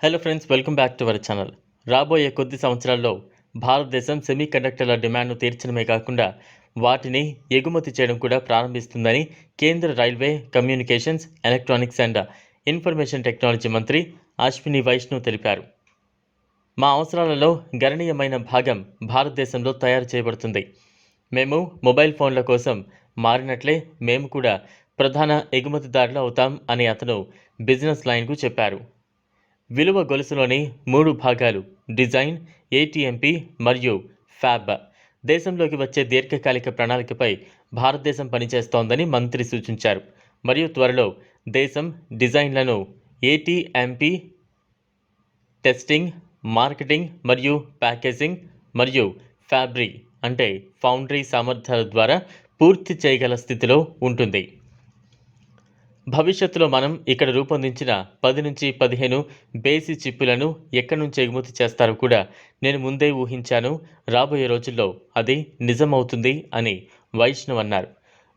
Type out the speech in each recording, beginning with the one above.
Hello friends, welcome back to our channel. రాబోయే కొద్ది సంవత్సరాల్లో భారతదేశం సెమీకండక్టర్ల డిమాండ్ను తీర్చడమే కాకుండా వాటిని ఎగుమతి చేయడం కూడా ప్రారంభిస్తుందని కేంద్ర railway, communications, electronics and information technology మంత్రి అశ్విని వైష్ణవ్ తెలిపారు. మా అవసరాలలో గణనీయమైన భాగం భారతదేశంలో తయారు చేయబడుతుంది. మేము మొబైల్ ఫోన్ల కోసం మారినట్లే మేము కూడా ప్రధాన ఎగుమతిదారులు అవుతాం అని అతను బిజినెస్ లైన్కు చెప్పారు. విలువ గొలుసులోని 3 భాగాలు డిజైన్, ఏటీఎంపీ మరియు ఫ్యాబ్ దేశంలోకి వచ్చే దీర్ఘకాలిక ప్రణాళికపై భారతదేశం పనిచేస్తోందని మంత్రి సూచించారు. మరియు త్వరలో దేశం డిజైన్లను ఏటీఎంపీ టెస్టింగ్, మార్కెటింగ్ మరియు ప్యాకేజింగ్ మరియు ఫ్యాబ్రీ అంటే ఫౌండరీ సామర్థ్యాల ద్వారా పూర్తి చేయగల స్థితిలో ఉంటుంది. భవిష్యత్తులో మనం ఇక్కడ రూపొందించిన 10 నుంచి 15 బేసి చిప్పులను ఎక్కడి నుంచి ఎగుమతి చేస్తారో కూడా నేను ముందే ఊహించాను. రాబోయే రోజుల్లో అది నిజమవుతుంది అని వైష్ణవ్ అన్నారు.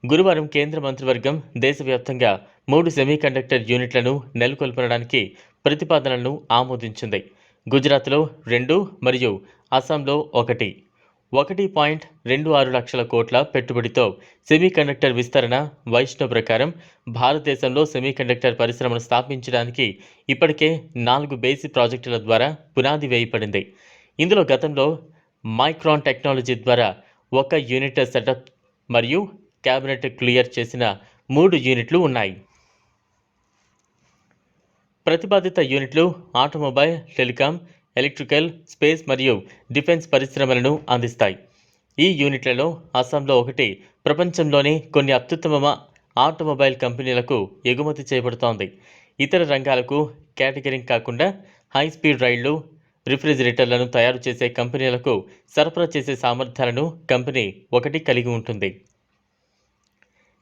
గురువారం కేంద్ర మంత్రివర్గం దేశవ్యాప్తంగా 3 సెమీకండక్టర్ యూనిట్లను నెలకొల్పడానికి ప్రతిపాదనలను ఆమోదించింది. గుజరాత్లో 2 మరియు అస్సాంలో 1.26 లక్షల కోట్ల పెట్టుబడితో సెమీకండక్టర్ విస్తరణ. వైష్ణవ్ ప్రకారం భారతదేశంలో సెమీకండక్టర్ పరిశ్రమను స్థాపించడానికి ఇప్పటికే 4 బేసి ప్రాజెక్టుల ద్వారా పునాది వేయబడింది. ఇందులో గతంలో మైక్రాన్ టెక్నాలజీ ద్వారా 1 యూనిట్ సెటప్ మరియు క్యాబినెట్ క్లియర్ చేసిన 3 యూనిట్లు ఉన్నాయి. ప్రతిపాదిత యూనిట్లు ఆటోమొబైల్, టెలికాం, ఎలక్ట్రికల్, స్పేస్ మరియు డిఫెన్స్ పరిశ్రమలను అందిస్తాయి. ఈ యూనిట్లలో అస్సాంలో 1 ప్రపంచంలోని కొన్ని అత్యుత్తమ ఆటోమొబైల్ కంపెనీలకు ఎగుమతి చేయబడుతోంది. ఇతర రంగాలకు కేటరింగ్ కాకుండా హై స్పీడ్ రైళ్లు, రిఫ్రిజిరేటర్లను తయారు చేసే కంపెనీలకు సరఫరా చేసే సామర్థ్యాలను కంపెనీ 1 కలిగి ఉంటుంది.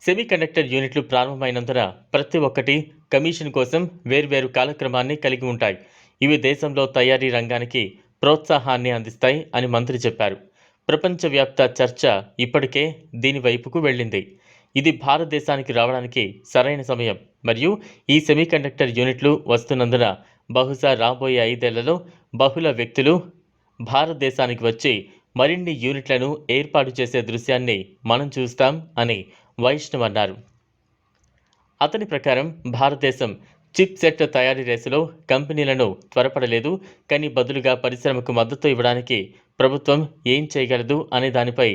సెమీకండక్టర్ యూనిట్లు ప్రారంభమైనందున ప్రతి ఒక్కటి కమిషన్ కోసం వేర్వేరు కాలక్రమాన్ని కలిగి ఉంటాయి. ఇవి దేశంలో తయారీ రంగానికి ప్రోత్సాహాన్ని అందిస్తాయి అని మంత్రి చెప్పారు. ప్రపంచవ్యాప్త చర్చ ఇప్పటికే దీని వైపుకు వెళ్ళింది. ఇది భారతదేశానికి రావడానికి సరైన సమయం మరియు ఈ సెమీకండక్టర్ యూనిట్లు వస్తున్నందున బహుశా రాబోయే 5 ఏళ్లలో బహుళ వ్యక్తులు భారతదేశానికి వచ్చి మరిన్ని యూనిట్లను ఏర్పాటు చేసే దృశ్యాన్ని మనం చూస్తాం అని వైష్ణవ్ అన్నారు. అతని ప్రకారం భారతదేశం చిప్ సెట్ తయారీ రేసులో కంపెనీలను త్వరపడలేదు, కానీ బదులుగా పరిశ్రమకు మద్దతు ఇవ్వడానికి ప్రభుత్వం ఏం చేయగలదు అనే దానిపై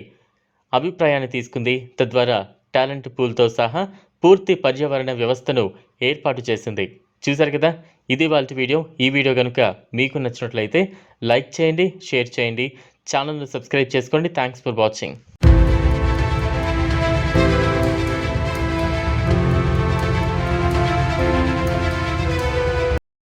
అభిప్రాయాన్ని తీసుకుంది. తద్వారా టాలెంట్ పూల్తో సహా పూర్తి పర్యావరణ వ్యవస్థను ఏర్పాటు చేసింది. చూశారు కదా, ఇది వాళ్ళ వీడియో. ఈ వీడియో కనుక మీకు నచ్చినట్లయితే లైక్ చేయండి, షేర్ చేయండి, ఛానల్ను సబ్స్క్రైబ్ చేసుకోండి. Thanks for watching.